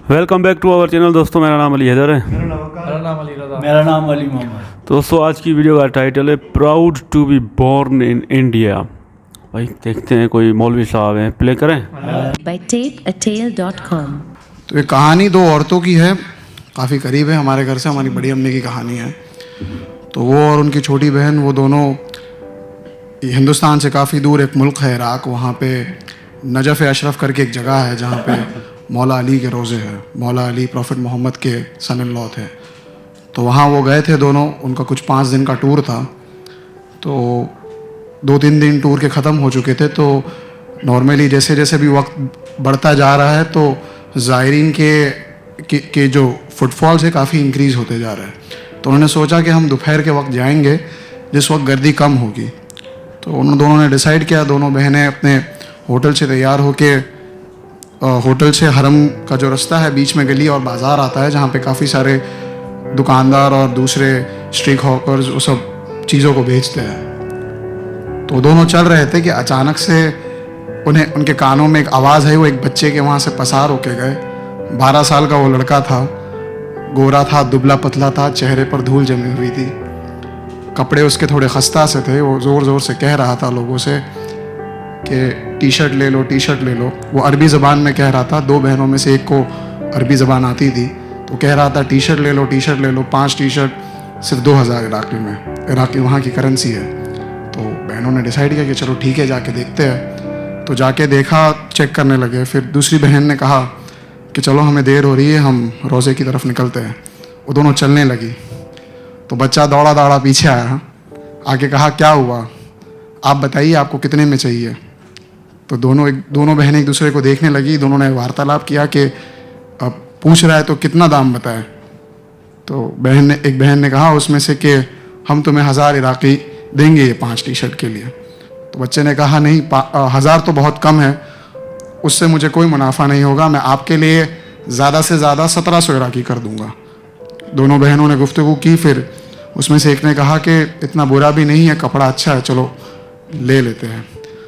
Welcome back to our channel दोस्तों, मेरा नाम अली हैदर है। मेरा नाम अली मोहम्मद। दोस्तों आज की वीडियो का टाइटल है proud to be born in India. भाई देखते हैं कोई मौलवी साहब हैं, प्ले करें। by tapeatale.com। तो ये कहानी दो औरतों की है, काफ़ी करीब है हमारे घर से। हमारी बड़ी अम्मी की कहानी है। तो वो और उनकी छोटी बहन, वो दोनों हिंदुस्तान से काफ़ी दूर एक मुल्क है इराक़, वहाँ पे नजफ़ अशरफ करके एक जगह है जहाँ पे मौला अली के रोज़े हैं। मौला अली प्रॉफिट मोहम्मद के सन इन लॉ थे। तो वहाँ वो गए थे दोनों। उनका कुछ 5 दिन का टूर था। तो 2-3 दिन टूर के ख़त्म हो चुके थे। तो नॉर्मली जैसे जैसे भी वक्त बढ़ता जा रहा है तो ज़ायरीन के जो फुटफॉल्स है काफ़ी इंक्रीज़ होते जा रहे हैं। तो उन्होंने सोचा कि हम दोपहर के वक्त जाएंगे जिस वक्त गर्दी कम होगी। तो उन दोनों ने डिसाइड किया। दोनों बहनें अपने होटल से तैयार होके, होटल से हरम का जो रास्ता है, बीच में गली और बाज़ार आता है जहाँ पे काफ़ी सारे दुकानदार और दूसरे स्ट्रीट हॉकर्स वो सब चीज़ों को बेचते हैं। तो दोनों चल रहे थे कि अचानक से उन्हें उनके कानों में एक आवाज़ आई। वो एक बच्चे के वहाँ से पसार होके गए। 12 साल का वो लड़का था, गोरा था, दुबला पतला था, चेहरे पर धूल जमी हुई थी, कपड़े उसके थोड़े खस्ता से थे। वो ज़ोर ज़ोर से कह रहा था लोगों से कि टी शर्ट ले लो, टी शर्ट ले लो। वो अरबी ज़बान में कह रहा था। 2 बहनों में से एक को अरबी ज़बान आती थी। तो कह रहा था टी शर्ट ले लो, टी शर्ट ले लो। 5 टी शर्ट सिर्फ 2000 इराक़ी में, इराक़ी वहाँ की करेंसी है। तो बहनों ने डिसाइड किया कि चलो ठीक है, जाके देखते हैं। तो जाके देखा, चेक करने लगे। फिर दूसरी बहन ने कहा कि चलो हमें देर हो रही है, हम रोज़े की तरफ निकलते हैं। वो दोनों चलने लगी। तो बच्चा दौड़ा दौड़ा पीछे आया, आके कहा क्या हुआ, आप बताइए आपको कितने में चाहिए। तो दोनों बहनें एक दूसरे को देखने लगी। दोनों ने वार्तालाप किया कि अब पूछ रहा है तो कितना दाम बताए। तो एक बहन ने कहा उसमें से कि हम तुम्हें 1000 इराक़ी देंगे ये 5 टी शर्ट के लिए। तो बच्चे ने कहा नहीं, 1000 तो बहुत कम है, उससे मुझे कोई मुनाफा नहीं होगा, मैं आपके लिए ज़्यादा से ज़्यादा 1700 इराक़ी कर दूंगा। दोनों बहनों ने गुफ्तगू की। फिर उसमें से एक ने कहा कि इतना बुरा भी नहीं है, कपड़ा अच्छा है, चलो ले लेते हैं।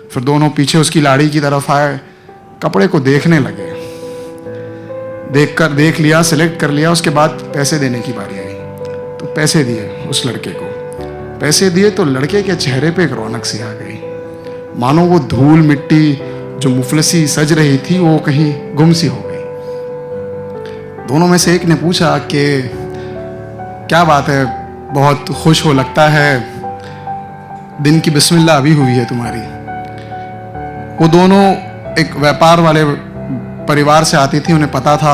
फिर दोनों पीछे उसकी लाड़ी की तरफ आए, कपड़े को देखने लगे। देख लिया, सिलेक्ट कर लिया। उसके बाद पैसे देने की बारी आई। तो पैसे दिए उस लड़के को। पैसे दिए तो लड़के के चेहरे पे एक रौनक सी आ गई, मानो वो धूल मिट्टी जो मुफलसी सज रही थी वो कहीं गुम सी हो गई। दोनों में से एक ने पूछा कि क्या बात है, बहुत खुश हो लगता है, दिन की बिस्मिल्लाह अभी हुई है तुम्हारी। वो दोनों एक व्यापार वाले परिवार से आती थी। उन्हें पता था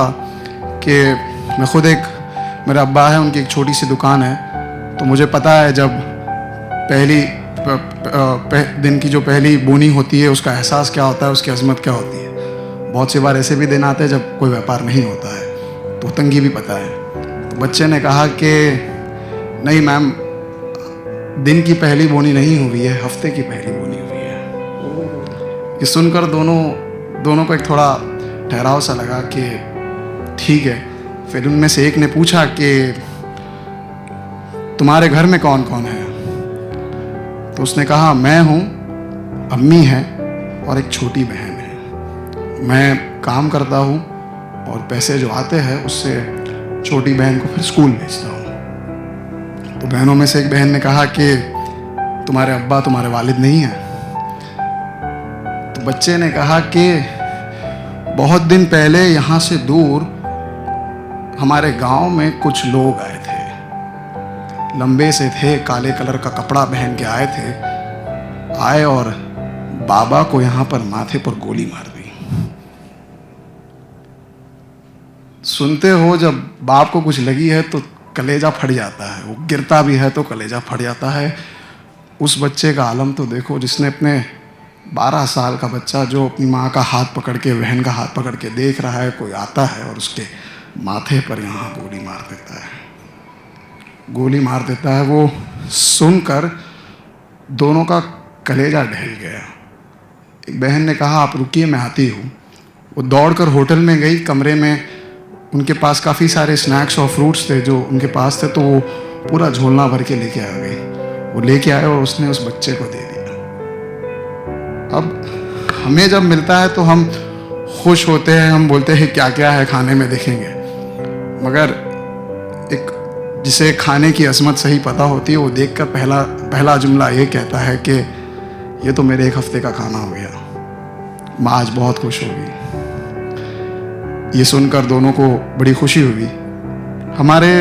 कि मैं खुद मेरा अब्बा है, उनकी एक छोटी सी दुकान है। तो मुझे पता है जब दिन की जो पहली बोनी होती है उसका एहसास क्या होता है, उसकी अजमत क्या होती है। बहुत सी बार ऐसे भी दिन आते हैं जब कोई व्यापार नहीं होता है, तो तंगी भी पता है। तो बच्चे ने कहा कि नहीं मैम, दिन की पहली बोनी नहीं हुई है, हफ्ते की पहली बोनी हुई है। ये सुनकर दोनों को एक थोड़ा ठहराव सा लगा कि ठीक है। फिर उनमें से एक ने पूछा कि तुम्हारे घर में कौन कौन है। तो उसने कहा मैं हूँ, अम्मी है और एक छोटी बहन है। मैं काम करता हूँ और पैसे जो आते हैं उससे छोटी बहन को फिर स्कूल भेजता हूँ। तो बहनों में से एक बहन ने कहा कि तुम्हारे अब्बा, तुम्हारे वालिद नहीं हैं। तो बच्चे ने कहा कि बहुत दिन पहले यहाँ से दूर हमारे गांव में कुछ लोग आए थे, लंबे से थे, काले कलर का कपड़ा पहन के आए और बाबा को यहाँ पर माथे पर गोली मार दी। सुनते हो जब बाप को कुछ लगी है तो कलेजा फट जाता है, वो गिरता भी है तो कलेजा फट जाता है। उस बच्चे का आलम तो देखो, जिसने अपने 12 साल का बच्चा जो अपनी माँ का हाथ पकड़ के, बहन का हाथ पकड़ के देख रहा है, कोई आता है और उसके माथे पर यहाँ गोली मार देता है। वो सुनकर दोनों का कलेजा ढह गया। एक बहन ने कहा आप रुकिए, मैं आती हूँ। वो दौड़कर होटल में गई। कमरे में उनके पास काफ़ी सारे स्नैक्स और फ्रूट्स थे जो उनके पास थे, तो वो पूरा झोलना भर के लेके आ गई। वो लेके आए और उसने उस बच्चे को दे दिया। अब हमें जब मिलता है तो हम खुश होते हैं, हम बोलते हैं क्या क्या है खाने में देखेंगे, मगर एक जिसे खाने की अजमत सही पता होती है वो देखकर पहला जुमला ये कहता है कि ये तो मेरे 1 हफ्ते का खाना हो गया। माँ आज बहुत खुश होगी। ये सुनकर दोनों को बड़ी खुशी हुई। हमारे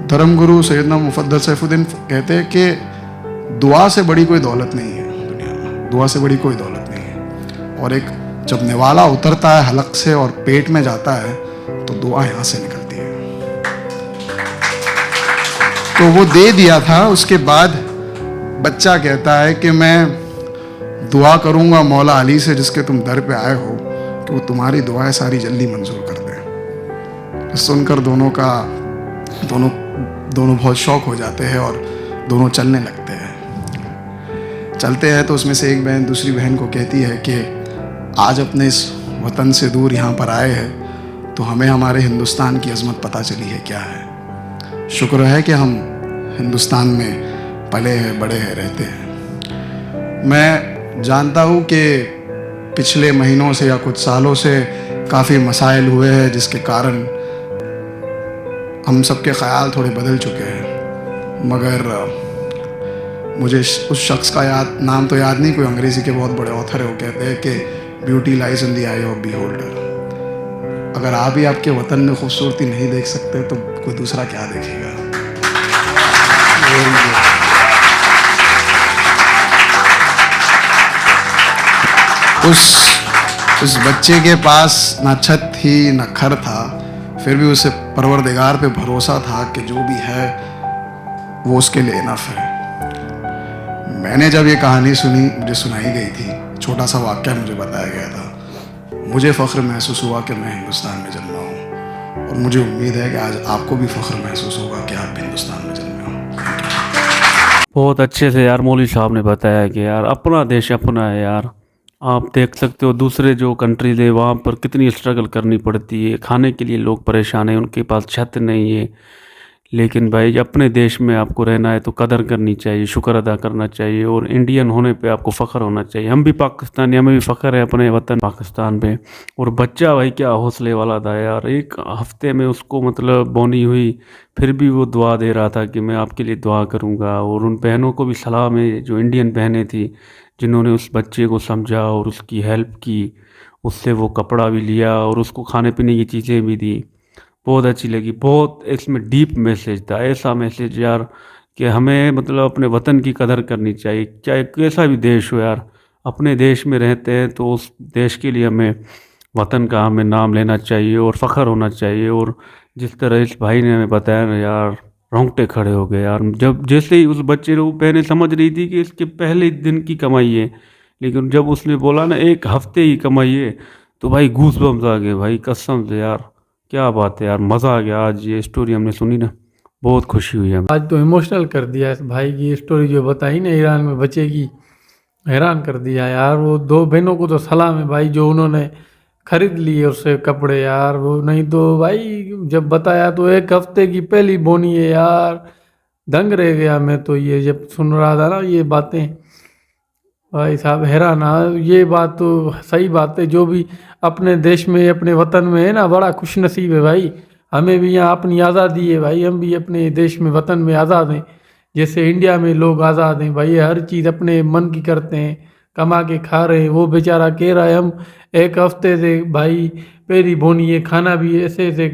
धर्मगुरु सैयदना मुफद्दल सैफुद्दीन कहते हैं कि दुआ से बड़ी कोई दौलत नहीं है दुनिया में, दुआ से बड़ी कोई दौलत नहीं है। और एक जब निवाला उतरता है हलक से और पेट में जाता है तो दुआ यहाँ से निकलती है। तो वो दे दिया था। उसके बाद बच्चा कहता है कि मैं दुआ करूंगा मौला अली से जिसके तुम दर पे आए हो कि वो तुम्हारी दुआएं सारी जल्दी मंजूर कर दे। सुनकर दोनों बहुत शौक हो जाते हैं और दोनों चलने लगते हैं। चलते हैं तो उसमें से एक बहन दूसरी बहन को कहती है कि आज अपने इस वतन से दूर यहाँ पर आए हैं तो हमें हमारे हिंदुस्तान की अजमत पता चली है क्या है। शुक्र है कि हम हिंदुस्तान में पले हैं, बड़े हैं, रहते हैं। मैं जानता हूँ कि पिछले महीनों से या कुछ सालों से काफ़ी मसाइल हुए हैं जिसके कारण हम सबके ख्याल थोड़े बदल चुके हैं, मगर मुझे उस शख्स का नाम तो याद नहीं, कोई अंग्रेज़ी के बहुत बड़े ऑथर है, वो कहते हैं कि beauty lies in the I of beholder. अगर आप ही आपके वतन में खूबसूरती नहीं देख सकते तो कोई दूसरा क्या देखेगा। उस बच्चे के पास ना छत थी ना घर था, फिर भी उसे परवरदिगार पे भरोसा था कि जो भी है वो उसके लिए इनफ है। मैंने जब ये कहानी सुनी, मुझे सुनाई गई थी, छोटा सा वाक़या मुझे बताया गया था, मुझे फ़ख्र महसूस हुआ कि मैं हिंदुस्तान में जन्मा हूँ। और मुझे उम्मीद है कि आज आपको भी फ़ख्र महसूस होगा कि आप हिंदुस्तान में जन्मे हो। बहुत अच्छे से यार मौलवी साहब ने बताया कि यार अपना देश अपना है यार। आप देख सकते हो दूसरे जो कंट्रीज है वहाँ पर कितनी स्ट्रगल करनी पड़ती है, खाने के लिए लोग परेशान हैं, उनके पास छत नहीं है। लेकिन भाई अपने देश में आपको रहना है तो कदर करनी चाहिए, शुक्र अदा करना चाहिए और इंडियन होने पे आपको फ़ख्र होना चाहिए। हम भी पाकिस्तानी, हमें भी फ़ख्र है अपने वतन पाकिस्तान पे। और बच्चा भाई क्या हौसले वाला था यार, 1 हफ्ते में उसको मतलब बोनी हुई, फिर भी वो दुआ दे रहा था कि मैं आपके लिए दुआ करूँगा। और उन बहनों को भी सलाम है जो इंडियन बहनें थी जिन्होंने उस बच्चे को समझा और उसकी हेल्प की, उससे वो कपड़ा भी लिया और उसको खाने पीने की चीज़ें भी दी। बहुत अच्छी लगी। बहुत इसमें डीप मैसेज था, ऐसा मैसेज यार कि हमें मतलब अपने वतन की कदर करनी चाहिए, चाहे कैसा भी देश हो यार। अपने देश में रहते हैं तो उस देश के लिए हमें वतन का हमें नाम लेना चाहिए और फ़ख्र होना चाहिए। और जिस तरह इस भाई ने हमें बताया ना यार, रोंगटे खड़े हो गए यार। जब जैसे ही उस बच्चे को पहले समझ रही थी कि इसके पहले दिन की कमाई है, लेकिन जब उसने बोला ना 1 हफ्ते ही कमाई है तो भाई गूज़बम्स आ गए भाई, कसम से यार। क्या बात है यार, मज़ा आ गया। आज ये स्टोरी हमने सुनी ना, बहुत खुशी हुई हमें। आज तो इमोशनल कर दिया इस भाई की स्टोरी जो बताई ना ईरान में बच्चे की, हैरान कर दिया यार। वो 2 बहनों को तो सलाम है भाई जो उन्होंने खरीद लिए उससे कपड़े यार। वो नहीं तो भाई जब बताया तो 1 हफ्ते की पहली बोनी है यार, दंग रह गया मैं तो ये जब सुन रहा था ना ये बातें। भाई साहब हैरान। ये बात तो सही बात है, जो भी अपने देश में अपने वतन में है ना बड़ा खुश नसीब है भाई। हमें भी यहाँ अपनी आज़ादी है भाई, हम भी अपने देश में वतन में आज़ाद हैं। जैसे इंडिया में लोग आज़ाद हैं भाई, हर चीज़ अपने मन की करते हैं, कमा के खा रहे हैं। वो बेचारा कह रहा है हम 1 हफ्ते से भाई पेरी बोनी है, खाना भी ऐसे ऐसे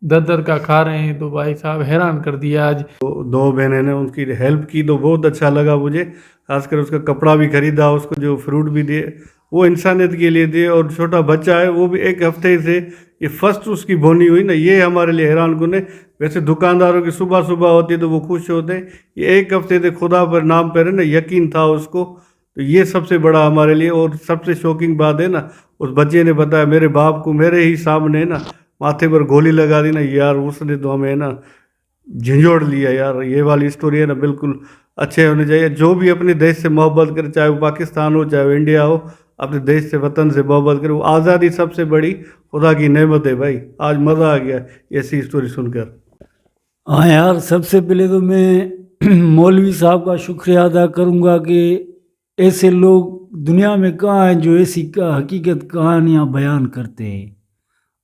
दर का खा रहे हैं। तो भाई साहब हैरान कर दिया आज। 2 बहनें ने उनकी हेल्प की तो बहुत अच्छा लगा मुझे, खासकर उसका कपड़ा भी खरीदा, उसको जो फ्रूट भी दिए वो इंसानियत के लिए दिए। और छोटा बच्चा है वो भी 1 हफ्ते से ये फर्स्ट उसकी बोनी हुई ना, ये हमारे लिए हैरान कुन है। वैसे दुकानदारों की सुबह सुबह होती है तो वो खुश होते हैं, ये 1 हफ्ते से खुदा पर नाम पर है ना यकीन था उसको, तो ये सबसे बड़ा हमारे लिए। और सबसे शॉकिंग बात है ना, उस बच्चे ने बताया मेरे बाप को मेरे ही सामने ना माथे पर गोली लगा दी ना यार, उसने तो हमें ना झंझोड़ लिया यार। ये वाली स्टोरी है ना बिल्कुल अच्छे होने चाहिए। जो भी अपने देश से मोहब्बत करे, चाहे वो पाकिस्तान हो चाहे वो इंडिया हो, अपने देश से वतन से मोहब्बत करे। वो आज़ादी सबसे बड़ी खुदा की नेमत है भाई। आज मज़ा आ गया ऐसी स्टोरी सुनकर। हाँ यार, सबसे पहले तो मैं मौलवी साहब का शुक्रिया अदा करूँगा कि ऐसे लोग दुनिया में कहाँ हैं जो ऐसी हकीकत कहानियाँ बयान करते हैं।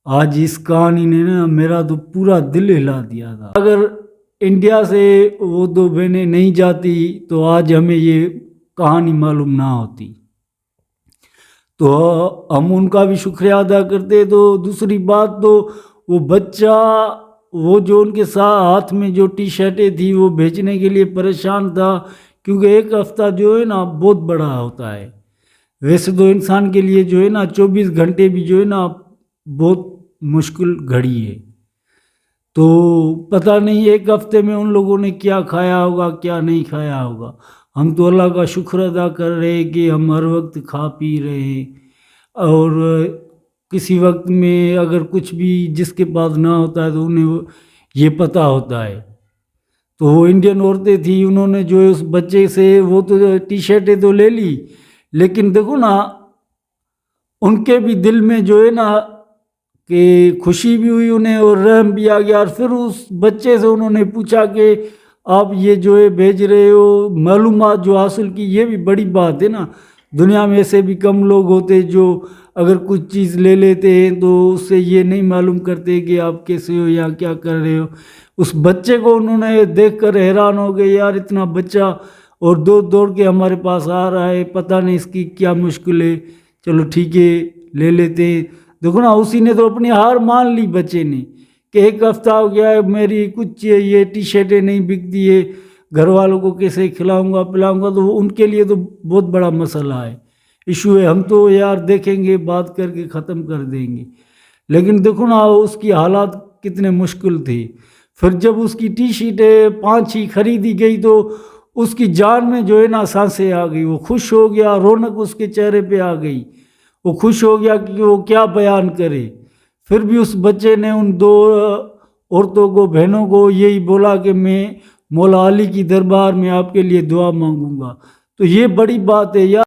आज इस कहानी ने ना मेरा तो पूरा दिल हिला दिया था। अगर इंडिया से वो दो बहनें नहीं जाती तो आज हमें ये कहानी मालूम ना होती। तो हम उनका भी शुक्रिया अदा करते। तो दूसरी बात तो वो बच्चा, वो जो उनके साथ हाथ में जो टी शर्टें थी वो बेचने के लिए परेशान था, क्योंकि एक हफ्ता जो है ना बहुत बड़ा होता है। वैसे तो इंसान के लिए जो है ना 24 घंटे भी जो है ना बहुत मुश्किल घड़ी है। तो पता नहीं एक हफ्ते में उन लोगों ने क्या खाया होगा क्या नहीं खाया होगा। हम तो अल्लाह का शुक्र अदा कर रहे हैं कि हम हर वक्त खा पी रहे हैं। और किसी वक्त में अगर कुछ भी जिसके पास ना होता है तो उन्हें ये पता होता है। तो वो इंडियन औरतें थी, उन्होंने जो है उस बच्चे से वो तो टी शर्टें तो ले ली, लेकिन देखो ना उनके भी दिल में जो है ना कि खुशी भी हुई उन्हें और रहम भी आ गया। और फिर उस बच्चे से उन्होंने पूछा कि आप ये जो है भेज रहे हो, मालूमात जो हासिल की, ये भी बड़ी बात है ना। दुनिया में ऐसे भी कम लोग होते जो अगर कुछ चीज़ ले लेते हैं तो उससे ये नहीं मालूम करते कि आप कैसे हो या क्या कर रहे हो। उस बच्चे को उन्होंने देखकर हैरान हो गए, यार इतना बच्चा और दौड़ दौड़ के हमारे पास आ रहा है, पता नहीं इसकी क्या मुश्किल है, चलो ठीक है ले लेते। देखो ना उसी ने तो अपनी हार मान ली बच्चे ने कि एक हफ्ता हो गया है मेरी कुछ ये टी शर्टें नहीं बिकती है, घर वालों को कैसे खिलाऊंगा पिलाऊंगा। तो उनके लिए तो बहुत बड़ा मसला है, इशू है। हम तो यार देखेंगे बात करके ख़त्म कर देंगे, लेकिन देखो ना उसकी हालात कितने मुश्किल थे। फिर जब उसकी टी शर्टें 5-6 खरीदी गई तो उसकी जान में जो है ना सांसें आ गई। वो खुश हो गया, रौनक उसके चेहरे पे आ गई। वो खुश हो गया कि वो क्या बयान करे। फिर भी उस बच्चे ने उन दो औरतों को, बहनों को यही बोला कि मैं मौला अली की दरबार में आपके लिए दुआ मांगूंगा। तो ये बड़ी बात है यार।